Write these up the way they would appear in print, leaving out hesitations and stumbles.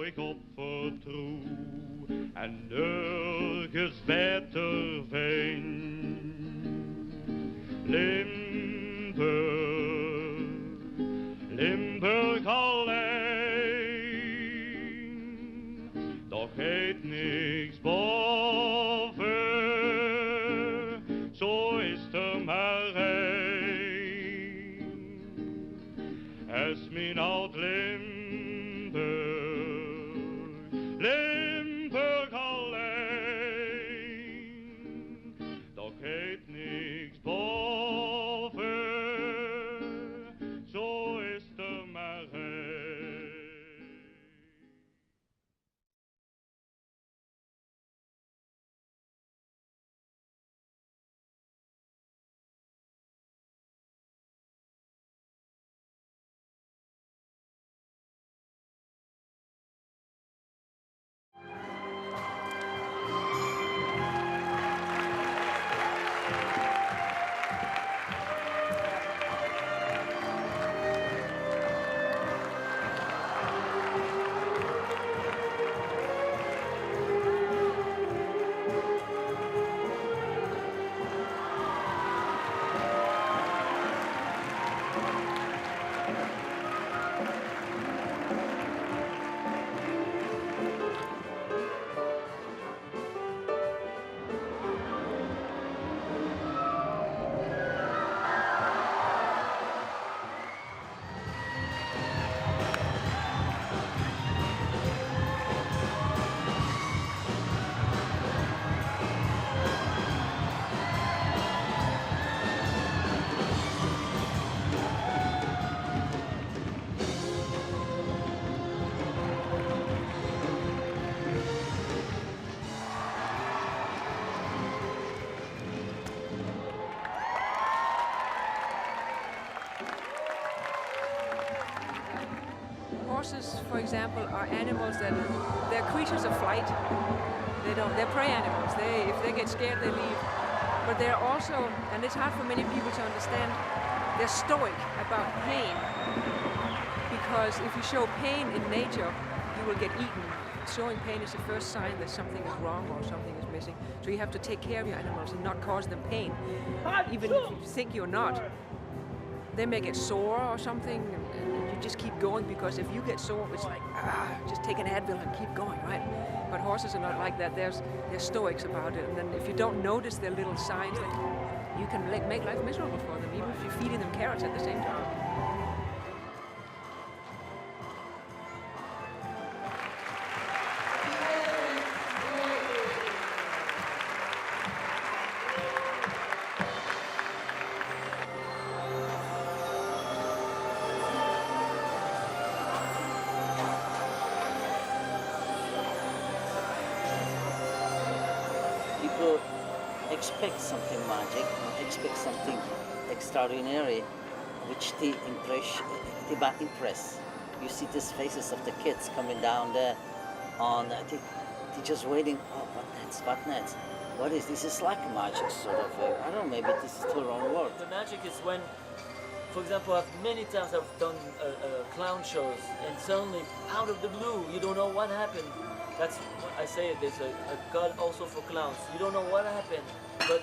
ik op vertrouw en nergens beter vind. Limburg, Limburg alleen, doch heet niks boven, zo is er maar één. Es mijn oud Limburg, Limburg alleen, doch heet niks boven, zo is er maar één. Horses, for example, are animals that they're creatures of flight. They're prey animals. If they get scared, they leave. But they're also, and it's hard for many people to understand, they're stoic about pain. Because if you show pain in nature, you will get eaten. Showing pain is the first sign that something is wrong or something is missing. So you have to take care of your animals and not cause them pain. Even if you think you're not. They may get sore or something, and you just keep going, because if you get sore, it's like, just take an Advil and keep going, right? But horses are not like that. They're stoics about it. And then if you don't notice their little signs, then you can make life miserable for them, even if you're feeding them carrots at the same time. People expect something magic, expect something extraordinary, which they might impress. You see these faces of the kids coming down there on, they're just waiting, oh, what next? What is this? Is like magic, sort of. I don't know, maybe this is the wrong word. The magic is when, for example, many times I've done clown shows, and suddenly, out of the blue, you don't know what happened. That's what I say, there's a God also for clowns. You don't know what happened, but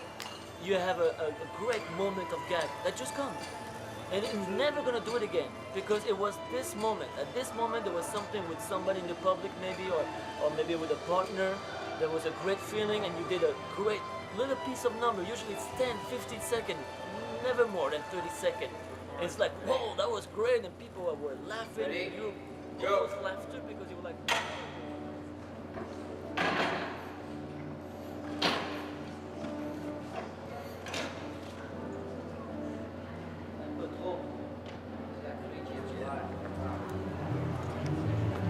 you have a great moment of gag that just comes. And it's never gonna do it again, because it was this moment. At this moment, there was something with somebody in the public maybe, or maybe with a partner. There was a great feeling, and you did a great little piece of number. Usually it's 10, 15 seconds, never more than 30 seconds. And it's like, whoa, that was great, and people were laughing, and you almost laughed too, because you were like,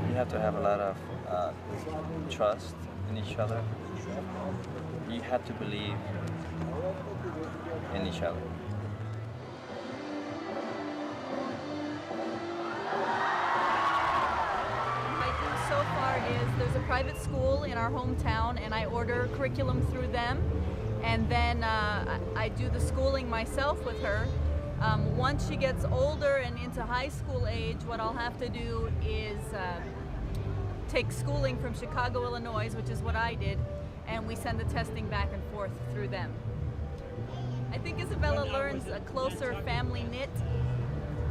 You have to have a lot of trust in each other. You have to believe in each other. What I do so far is there's a private school in our hometown, and I order curriculum through them, and then I do the schooling myself with her. Once she gets older and into high school age, what I'll have to do is take schooling from Chicago, Illinois, which is what I did, and we send the testing back and forth through them. I think Isabella learns a closer family knit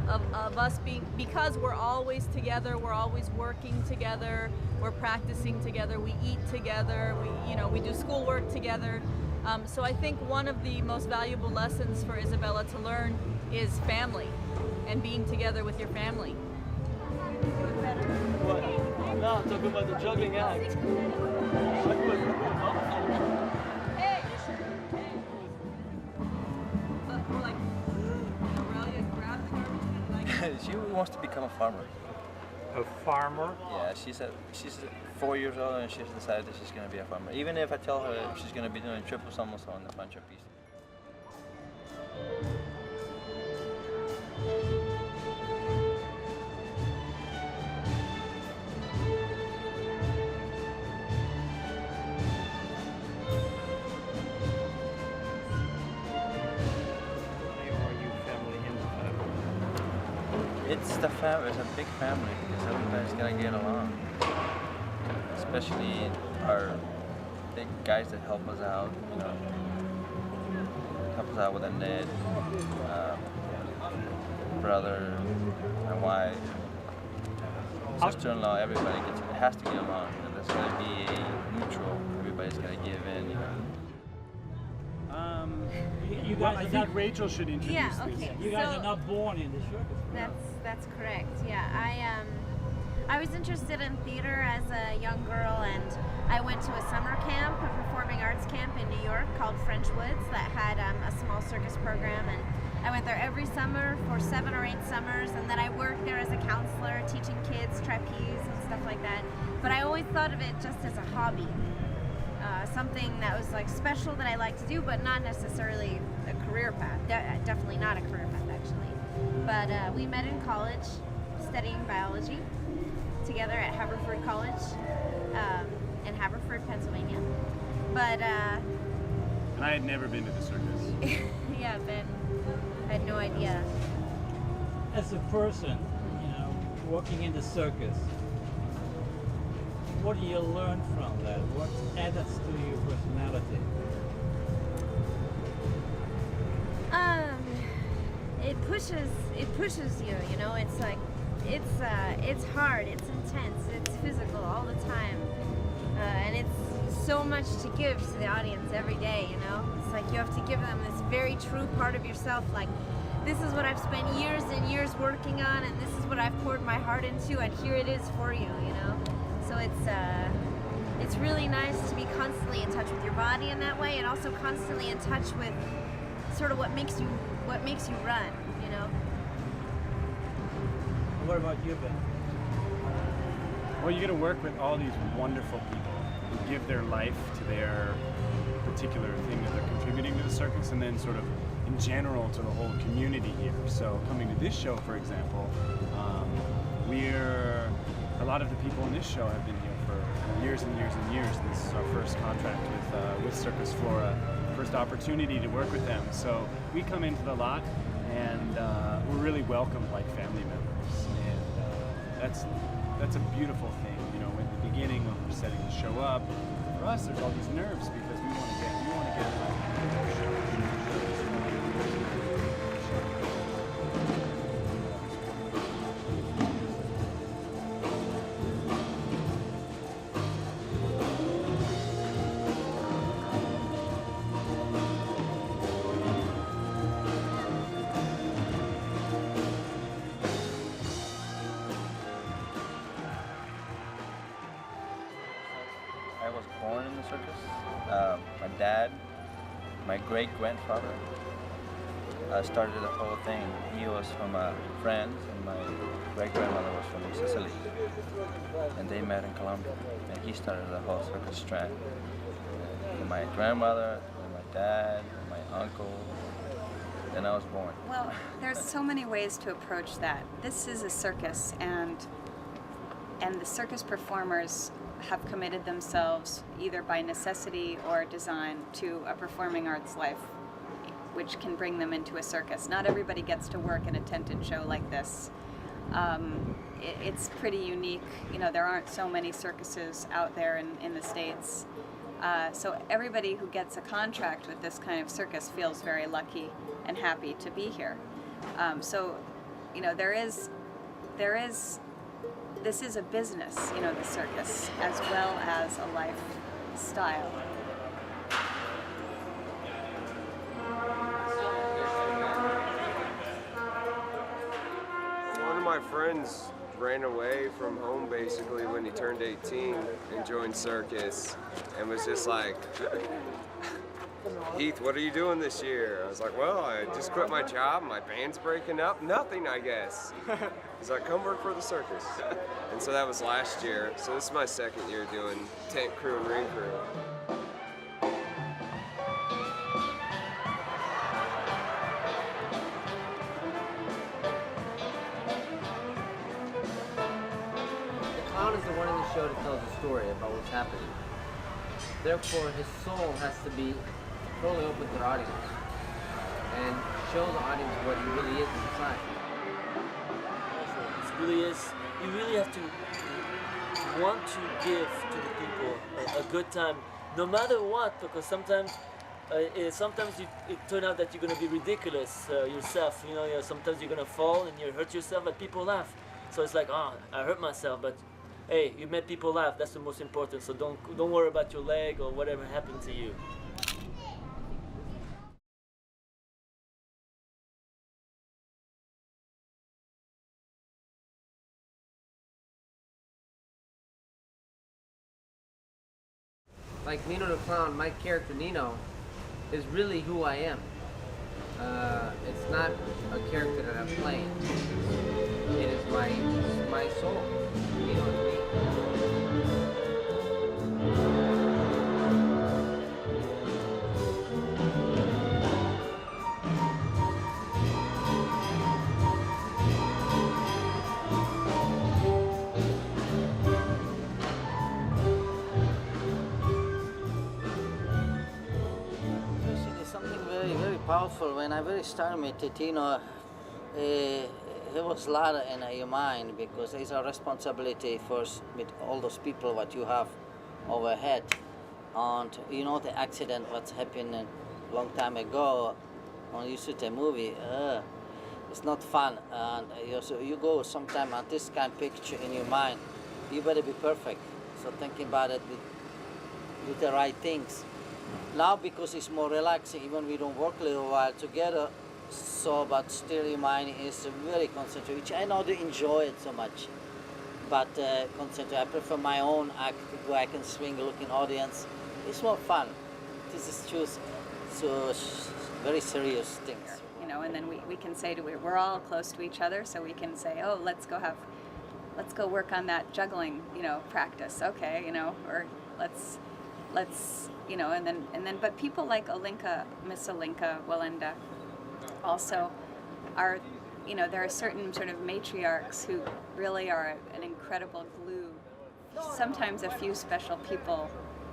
of us being, because we're always together, we're always working together, we're practicing together, we eat together, we do schoolwork together. So I think one of the most valuable lessons for Isabella to learn is family and being together with your family. What? No, I'm talking about the juggling act. She wants to become a farmer. A farmer? Yeah, she's 4 years old and she's decided that she's going to be a farmer. Even if I tell her she's going to be doing triple somersault on the plancha piece. It's the family. It's a big family because everybody's gotta get along. Especially our big guys that help us out. Help us out with the net, brother, my wife, sister-in-law. Everybody has to get along. And there's gotta be a neutral. Everybody's gotta give in. You guys I think Rachel should introduce okay. this. You guys are not born in the circus. That's correct. Yeah, I was interested in theater as a young girl, and I went to a summer camp, a performing arts camp in New York called French Woods that had a small circus program, and I went there every summer for 7 or 8 summers, and then I worked there as a counselor teaching kids trapeze and stuff like that. But I always thought of it just as a hobby. Something that was like special that I like to do, but not necessarily a career path. Definitely not a career path, actually. But we met in college, studying biology, together at Haverford College in Haverford, Pennsylvania. But And I had never been to the circus. yeah, Ben, I had no idea. As a person, working in the circus, what do you learn from that? What adds to your personality? It pushes you, it's like, it's hard, it's intense, it's physical all the time. And it's so much to give to the audience every day, It's like you have to give them this very true part of yourself, like, this is what I've spent years and years working on, and this is what I've poured my heart into, and here it is for you, So it's really nice to be constantly in touch with your body in that way, and also constantly in touch with sort of what makes you run, What about you, Ben? Well, you get to work with all these wonderful people who give their life to their particular thing that they're contributing to the circus, and then sort of in general to the whole community here. So coming to this show, for example, a lot of the people in this show have been here for years and years and years. And this is our first contract with Circus Flora, first opportunity to work with them. So we come into the lot, and we're really welcomed like family members, and that's a beautiful thing. In the beginning when we're setting the show up, for us there's all these nerves because we want to get the show. I was born in the circus. My dad, my great-grandfather, started the whole thing. He was from France, and my great-grandmother was from Sicily. And they met in Colombia, and he started the whole circus strand. And my grandmother, and my dad, and my uncle, then I was born. Well, there's so many ways to approach that. This is a circus, and the circus performers have committed themselves either by necessity or design to a performing arts life, which can bring them into a circus. Not everybody gets to work in a tented show like this. It's pretty unique. You know, there aren't so many circuses out there in the States. So everybody who gets a contract with this kind of circus feels very lucky and happy to be here. So, you know, this is a business, you know, the circus, as well as a lifestyle. One of my friends ran away from home basically when he turned 18 and joined Circus, and was just like, Heath, what are you doing this year? I was like, well, I just quit my job, my band's breaking up, nothing, I guess. He's like, come work for the circus. And so that was last year. So this is my second year doing tent crew and ring crew. The clown is the one in the show that tells a story about what's happening. Therefore, his soul has to be totally open to the audience and show the audience what he really is inside. You really have to want to give to the people a good time, no matter what, because sometimes it turns out that you're going to be ridiculous yourself. You know, sometimes you're going to fall and you hurt yourself, but people laugh. So it's like, oh, I hurt myself, but hey, you made people laugh. That's the most important. So don't worry about your leg or whatever happened to you. Like Nino the Clown, my character Nino is really who I am. It's not a character that I'm playing. It is my soul. Nino is me. Powerful. When I very started with Titino, there was a lot in your mind, because it's a responsibility first with all those people what you have overhead. And you know the accident what's happened a long time ago when you shoot a movie, it's not fun. And you go sometime on this kind of picture in your mind, you better be perfect. So thinking about it, do the right things. Now, because it's more relaxing, even we don't work a little while together, so, but still your mind is very concentrated, which I know they enjoy it so much. But concentrate, I prefer my own act, where I can swing, look in audience. It's more fun. This is just so very serious things. You know, and then we can say we're all close to each other, so we can say, oh, let's go work on that juggling, you know, practice. Okay, you know, or let's you know, and then but people like Miss Olinka Walenda also are, you know, there are certain sort of matriarchs who really are an incredible glue. Sometimes a few special people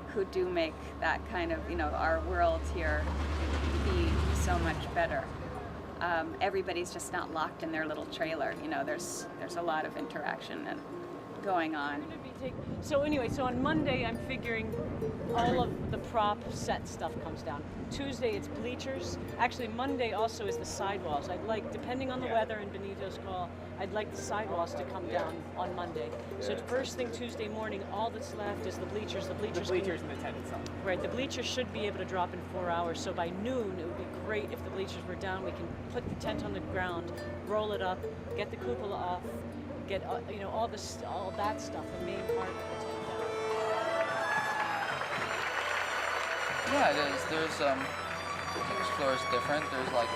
who do make that kind of, you know, our world here be so much better. Everybody's just not locked in their little trailer. You know, there's a lot of interaction and going on. So anyway, so on Monday I'm figuring all of the prop set stuff comes down. Tuesday it's bleachers. Actually Monday also is the sidewalls. I'd like, depending on the weather and Benito's call, I'd like the sidewalls to come down on Monday. So first thing Tuesday morning, all that's left is the bleachers. The bleachers and the tent itself. Right, the bleachers should be able to drop in 4 hours. So by noon it would be great if the bleachers were down. We can put the tent on the ground, roll it up, get the cupola off, get you know, all that stuff, the main part of the tent down. Yeah, it is. There's each floor is different. There's like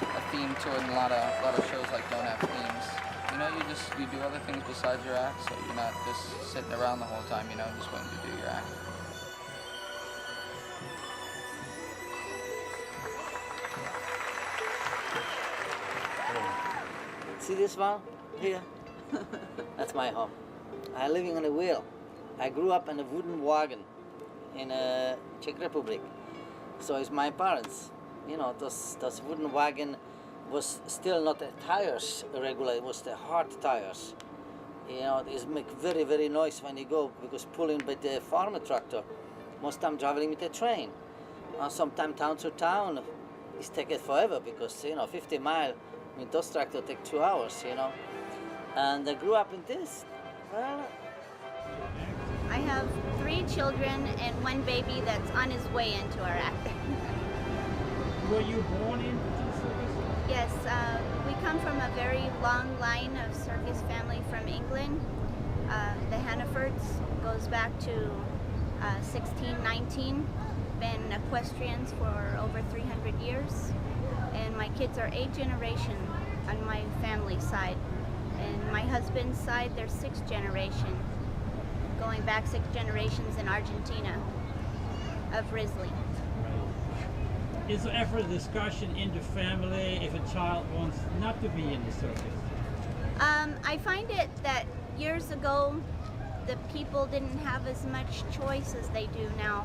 a theme to it, and a lot of shows like don't have themes. You know, you do other things besides your act, so you're not just sitting around the whole time. You know, just waiting to do your act. See this one here? That's my home. I'm living on a wheel. I grew up in a wooden wagon in Czech Republic. So it's my parents. You know, those wooden wagon was still not the tires regular, it was the hard tires. You know, it make very, very noise when you go, because pulling by the farmer tractor, most time traveling with the train. Sometimes town to town, it's taking forever because, you know, 50 miles, I mean, those tractors take 2 hours, you know. And I grew up in this. Well, I have 3 children and 1 baby that's on his way into our act. Were you born into the circus? Yes, we come from a very long line of circus family from England. The Hannafords goes back to 1619. Been equestrians for over 300 years. And my kids are 8th generation on my family side. And my husband's side, they're 6th generation, going back 6 generations in Argentina of Risley. Is there ever a discussion in the family if a child wants not to be in the circus? I find it that years ago, the people didn't have as much choice as they do now.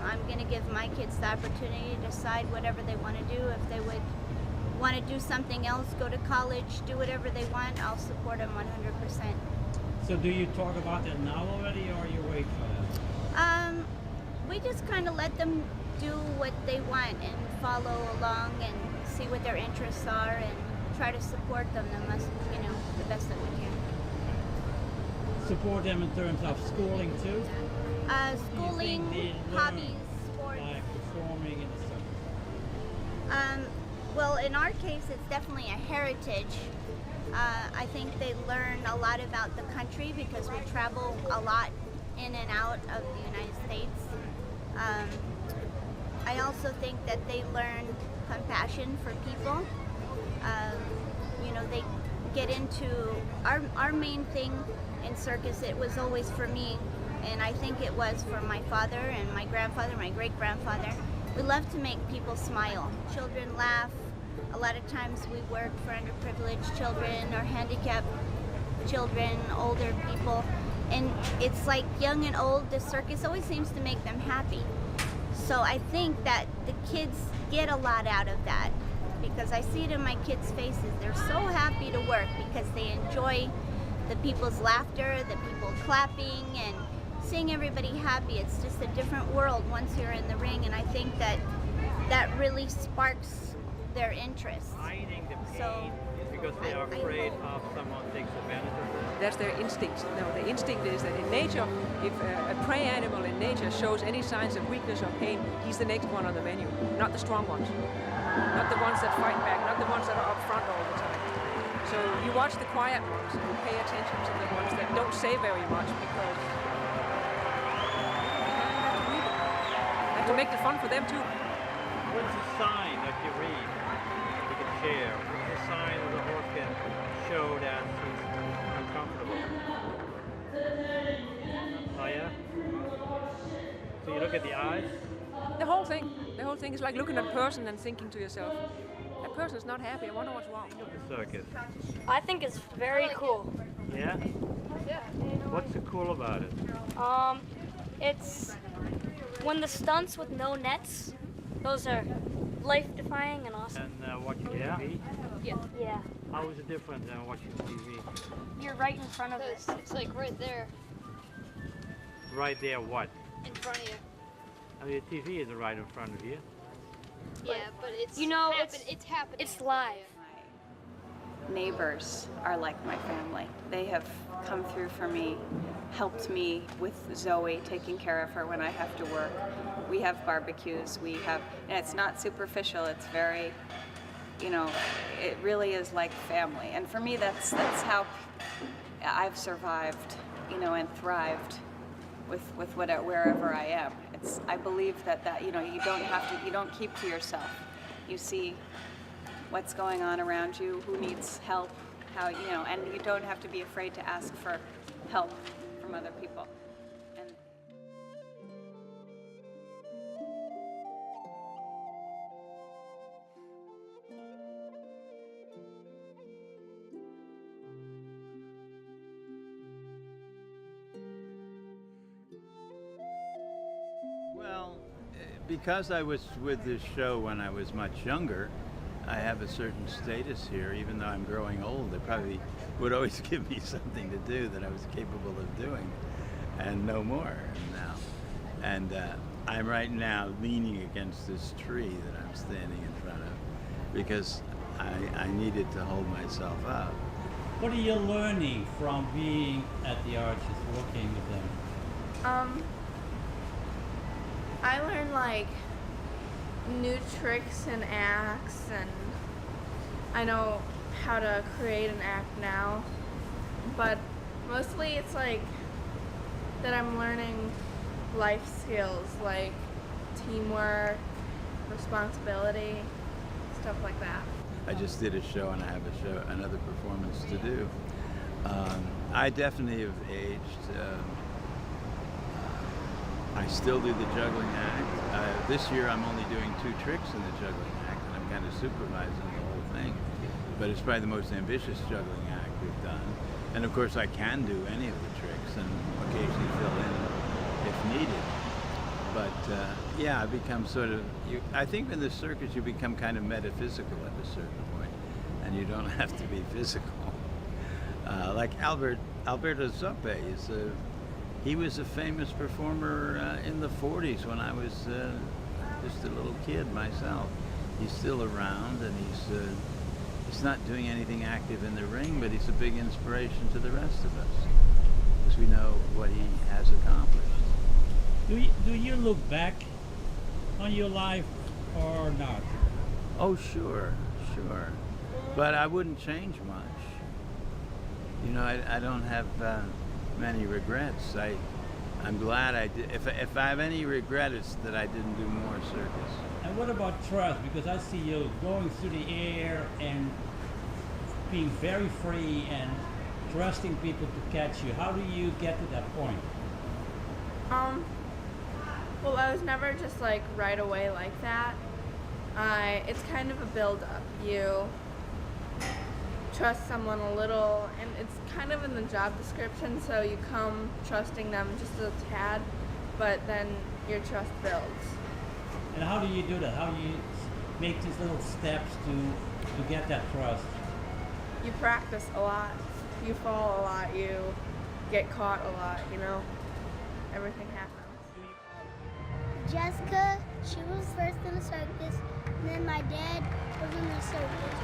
I'm going to give my kids the opportunity to decide whatever they want to do. If they would want to do something else, go to college, do whatever they want, I'll support them 100%. So do you talk about that now already, or you wait for that? We just kind of let them do what they want and follow along and see what their interests are and try to support them the best that we can. Support them in terms of schooling too? Schooling, hobbies, sports. Like performing in the circus? Well, in our case, it's definitely a heritage. I think they learn a lot about the country because we travel a lot in and out of the United States. I also think that they learn compassion for people. They get into our main thing in circus. It was always for me, and I think it was for my father and my grandfather, my great-grandfather. We love to make people smile. Children laugh. A lot of times we work for underprivileged children or handicapped children, older people, and it's like young and old, the circus always seems to make them happy. So I think that the kids get a lot out of that because I see it in my kids' faces. They're so happy to work because they enjoy the people's laughter, the people clapping, and seeing everybody happy. It's just a different world once you're in the ring, and I think that really sparks their interest. Hiding the pain because they are afraid of someone takes advantage of them. That's their instinct. No, the instinct is that in nature, if a prey animal in nature shows any signs of weakness or pain, he's the next one on the menu, not the strong ones. Not the ones that fight back, not the ones that are up front all the time. So you watch the quiet ones and you pay attention to the ones that don't say very much because you have to make it fun for them too. What's the sign that you read? You can share. What's the sign that the horse can show that he's uncomfortable? Oh yeah? So you look at the eyes? The whole thing is like looking at a person and thinking to yourself, that person is not happy, I wonder what's wrong. The circus. I think it's very cool. Yeah? Yeah. What's so cool about it? It's when the stunts with no nets, those are life-defying and awesome. And watching TV? Yeah. Yeah. How is it different than watching TV? You're right in front of it. It's like right there. Right there what? In front of you. I mean, the TV isn't right in front of you. Yeah, but it's it's happening. It's live. Neighbors are like my family. They have come through for me, helped me with Zoe, taking care of her when I have to work. We have barbecues, and it's not superficial, it's very, it really is like family. And for me, that's how I've survived, and thrived with wherever I am. I believe that you don't keep to yourself. You see what's going on around you, who needs help, and you don't have to be afraid to ask for help from other people. Well, because I was with this show when I was much younger, I have a certain status here, even though I'm growing old. They probably would always give me something to do that I was capable of doing, and no more now. And I'm right now leaning against this tree that I'm standing in front of because I needed to hold myself up. What are you learning from being at the Arches, working with them? I learned like new tricks and acts, and I know how to create an act now, but mostly it's like that I'm learning life skills like teamwork, responsibility, stuff like that. I just did a show and I have another performance to do. I definitely have aged. I still do the juggling act. This year I'm only doing 2 tricks in the juggling act, and I'm kind of supervising the whole thing. But it's probably the most ambitious juggling act we've done. And of course I can do any of the tricks and occasionally fill in if needed. But yeah, I become sort of, I think in the circus you become kind of metaphysical at a certain point, and you don't have to be physical. Like Alberto Zoppi he was a famous performer in the 40s when I was just a little kid myself. He's still around, and he's not doing anything active in the ring, but he's a big inspiration to the rest of us because we know what he has accomplished. Do you look back on your life or not? Oh, sure. But I wouldn't change much. You know, I don't have many regrets. I'm glad I did. If I have any regret, it's that I didn't do more circus. And what about trust? Because I see you going through the air and being very free and trusting people to catch you. How do you get to that point? Well, I was never just like right away like that. It's kind of a build-up. You trust someone a little, and it's kind of in the job description, so you come trusting them just a tad, but then your trust builds. And how do you do that? How do you make these little steps to get that trust? You practice a lot. You fall a lot. You get caught a lot, you know? Everything happens. Jessica, she was first in the circus, and then my dad was in the circus.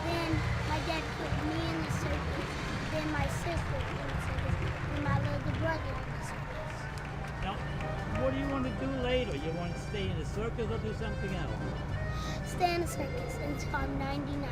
Then my dad put me in the circus, then my sister in the circus, and my little brother in the circus. Now, what do you want to do later? You want to stay in the circus or do something else? Stay in the circus until I'm 99.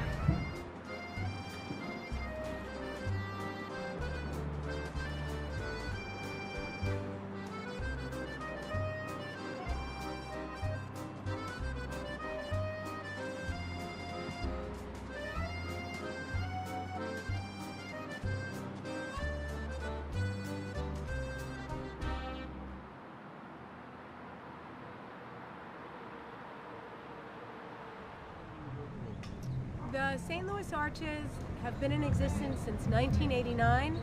The St. Louis Arches have been in existence since 1989.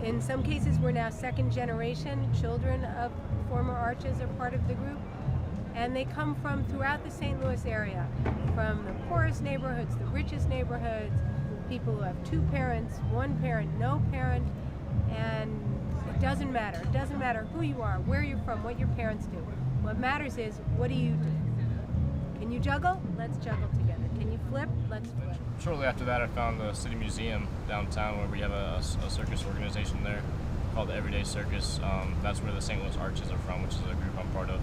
In some cases, we're now second generation. Children of former Arches are part of the group. And they come from throughout the St. Louis area, from the poorest neighborhoods, the richest neighborhoods, people who have 2 parents, 1 parent, no parent, and it doesn't matter. It doesn't matter who you are, where you're from, what your parents do. What matters is, what do you do? Can you juggle? Let's juggle together. Can you flip? Let's flip. Shortly after that, I found the City Museum downtown where we have a circus organization there called the Everyday Circus. That's where the St. Louis Arches are from, which is a group I'm part of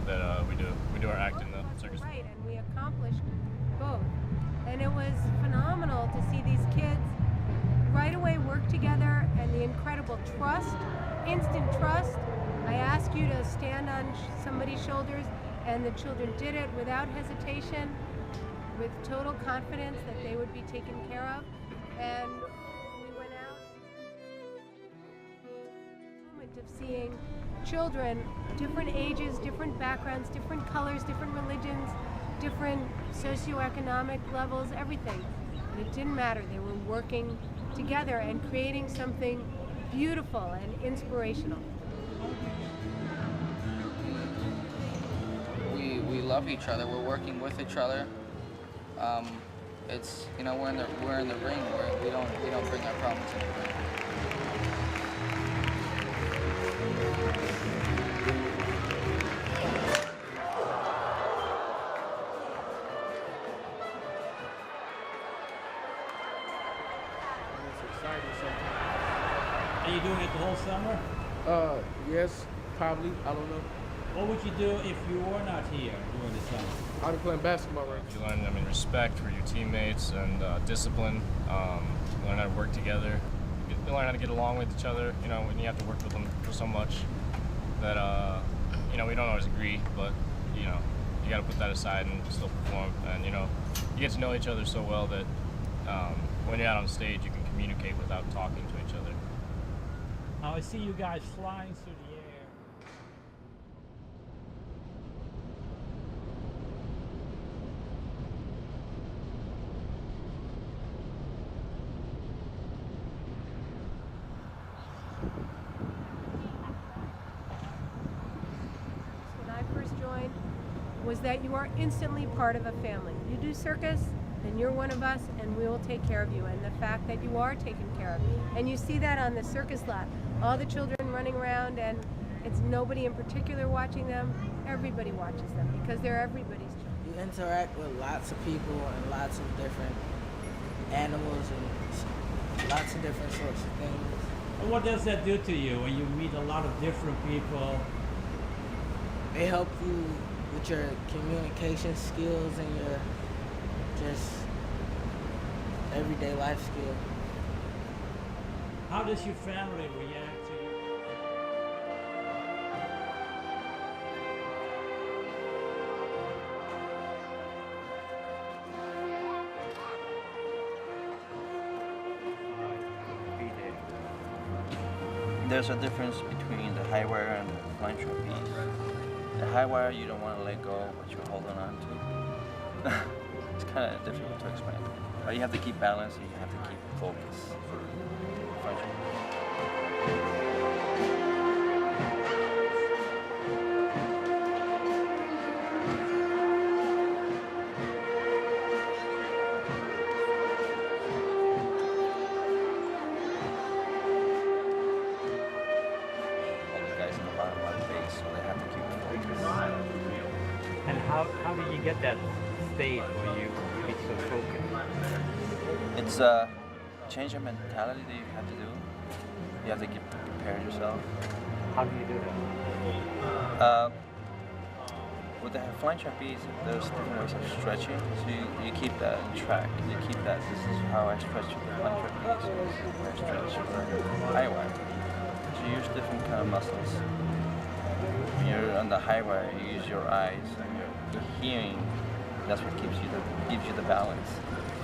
that we do our act in the circus. Right, and we accomplished both. And it was phenomenal to see these kids right away work together, and the incredible trust, instant trust. I asked you to stand on somebody's shoulders, and the children did it without hesitation, with total confidence that they would be taken care of. And we went out, moment of seeing children, different ages, different backgrounds, different colors, different religions, different socioeconomic levels, everything. And it didn't matter. They were working together and creating something beautiful and inspirational. We love each other. We're working with each other. It's, you know, we're in the ring. We don't bring our problems in the ring. Are you doing it the whole summer? Yes, probably. I don't know. What would you do if you were not here during the summer? I'd be playing basketball right You learn, respect for your teammates and discipline. You learn how to work together. You learn how to get along with each other. You know, when you have to work with them for so much that we don't always agree, but you got to put that aside and still perform. And you get to know each other so well that when you're out on stage, you can communicate without talking to each other. Now I see you guys flying through the air. When I first joined, was that you are instantly part of a family. You do circus, and you're one of us, and we will take care of you. And the fact that you are taken care of. And you see that on the circus lot. All the children running around, and it's nobody in particular watching them. Everybody watches them because they're everybody's children. You interact with lots of people and lots of different animals and lots of different sorts of things. And what does that do to you when you meet a lot of different people? They help you with your communication skills and your just everyday life skills. How does your family react to you? There's a difference between the high wire and the flying trapeze. The high wire you don't want to let go of what you're holding on to. It's kind of difficult to explain. But you have to keep balance and you have to keep focus for flying trapeze. And how do you get that state where you be so focused? It's a change of mentality that you have to do. You have to get prepared yourself. How do you do that? With the flying trapeze, there's different ways of stretching. So you keep that in track. You keep that, this is how I stretch with the flying trapeze. This is how I stretch with the high wire. So you use different kind of muscles. When you're on the high wire, you use your eyes and your hearing. That's what gives you the balance.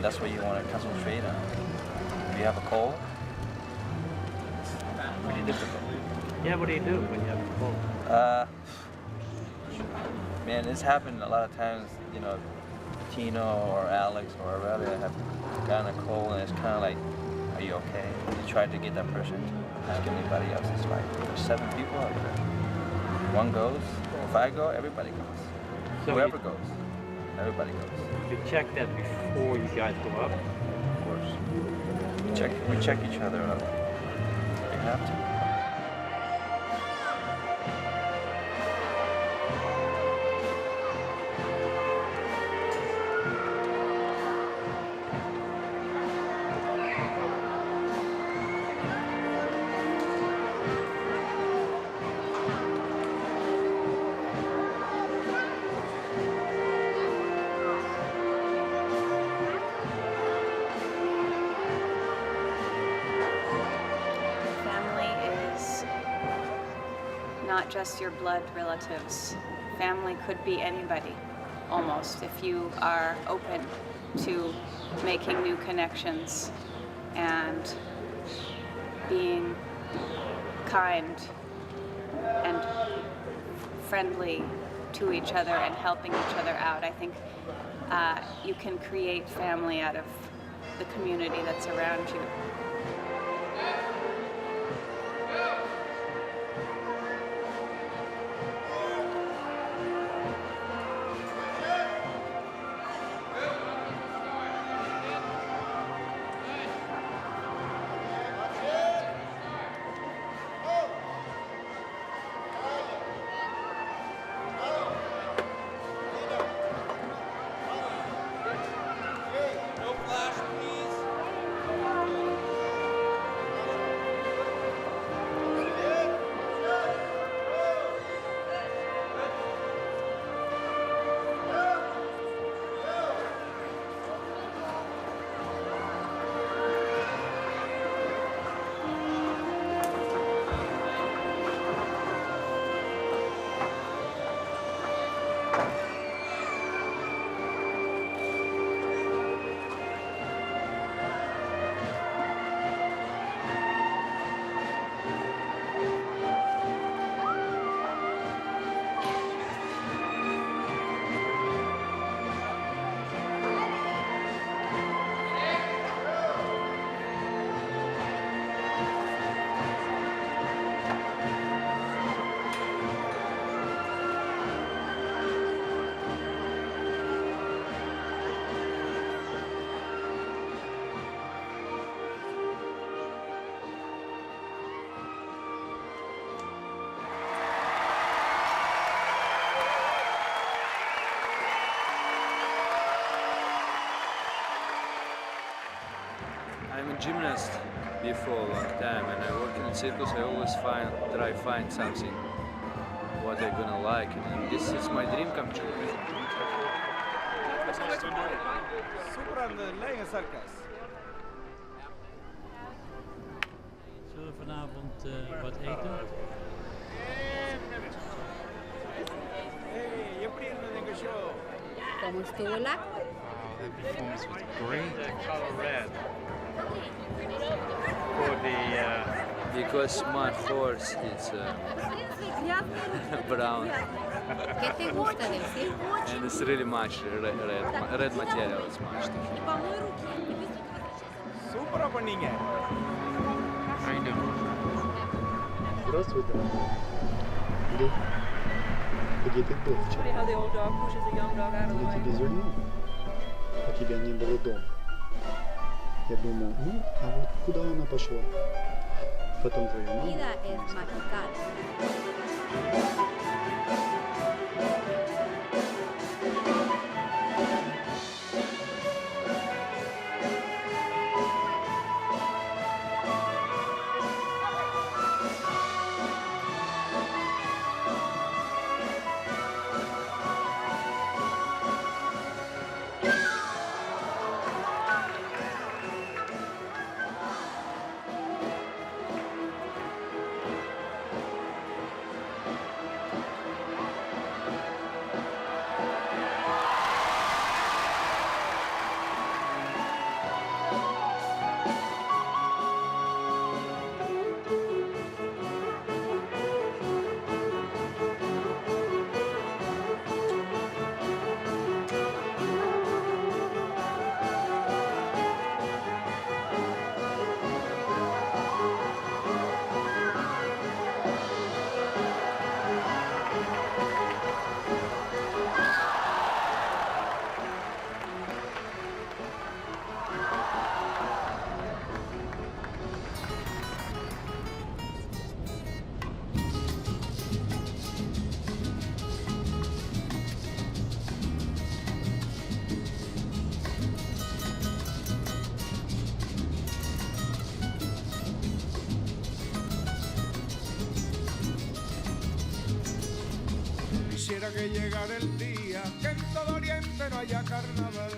That's what you want to concentrate on. If you have a cold, it's pretty difficult. Yeah, what do you do when you have a cold? Man, it's happened a lot of times. Tino or Alex or Aurelia have gotten a cold, and it's kind of like, are you okay? You try to get that person to ask anybody else. It's like there's 7 people out there. One goes. If I go, everybody goes. So whoever goes, everybody goes. You check that before you guys go up? Of course. We check each other out. You have to. Not just your blood relatives. Family could be anybody, almost, if you are open to making new connections and being kind and friendly to each other and helping each other out. I think you can create family out of the community that's around you. I'm a gymnast before a long time, and I work in a circus. I always try find something what I'm gonna like, and this is my dream come true. Super aan de lijn in Circus. Zullen we vanavond wat eten? Hey, je vrienden in de show. ¿Cómo estuvo el acto? The performance was great. The color red for the because my horse is brown. ¿Qué te gusta del circo? And it's really much red material. It's much. Супер опенинге. I know. Здравствуйте. Где ты был вчера? How the old dog pushes a young dog out of the Я way. тебе звонил, а тебя не было дома. Я думал, ну, а вот куда она пошла? Потом твоя мама. Vida es magical. Quisiera que llegara el día que en todo Oriente no haya carnaval.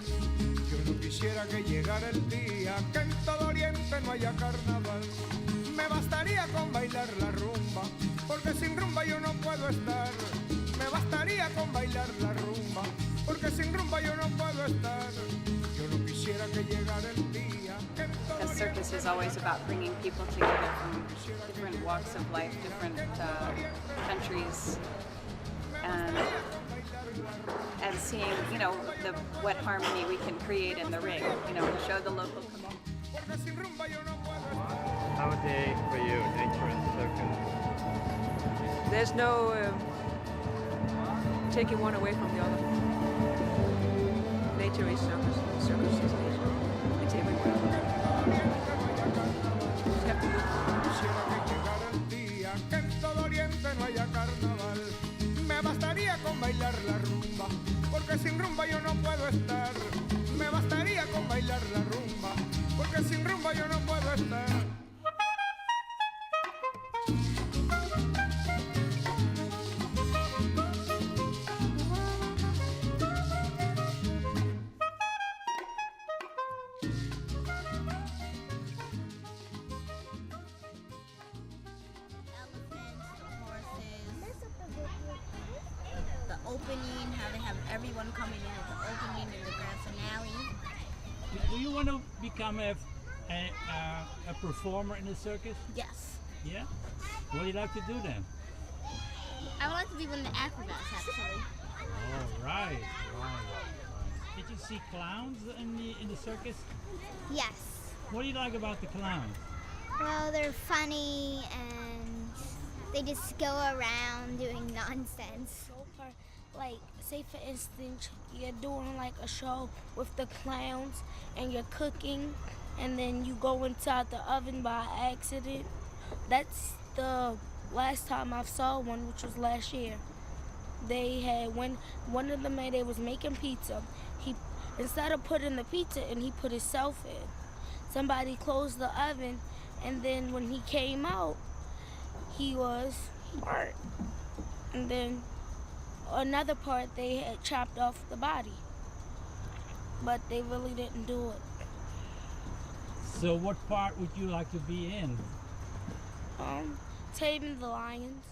Yo no quisiera que llegara el día que en todo Oriente no haya carnaval. Me bastaría con bailar la rumba, porque sin rumba yo no puedo estar. Me bastaría con bailar la rumba, porque sin rumba yo no puedo estar. Yo no quisiera que llegara el día que en todo The circus is always about bringing people together from different walks of life, different countries, and seeing, you know, what harmony we can create in the ring, you know, to show the local community. How a day for you, nature and circus. There's no taking one away from the other. Nature is circus, circus is nature. It's everywhere. Just have to look. Quisiera que llegara el día que en todo Oriente no haya carnaval. Me bastaría con bailar la rumba, porque sin rumba yo no puedo estar. Me bastaría con bailar la rumba, porque sin rumba yo no puedo estar. The opening, how they have everyone coming in at the opening and the grand finale. Do you want to become a performer in the circus? Yes. Yeah? What do you like to do then? I would like to be one of the acrobats, actually. Oh, right. Did you see clowns in the circus? Yes. What do you like about the clowns? Well, they're funny and they just go around doing nonsense. Like, say for instance, you're doing like a show with the clowns and you're cooking and then you go inside the oven by accident. That's the last time I saw one, which was last year. They had, when one of them, they was making pizza. He, instead of putting the pizza in, he put himself in. somebody closed the oven, and then when he came out, he was burnt. And then another part, they had chopped off the body, but they really didn't do it. So what part would you like to be in? Taming the lions.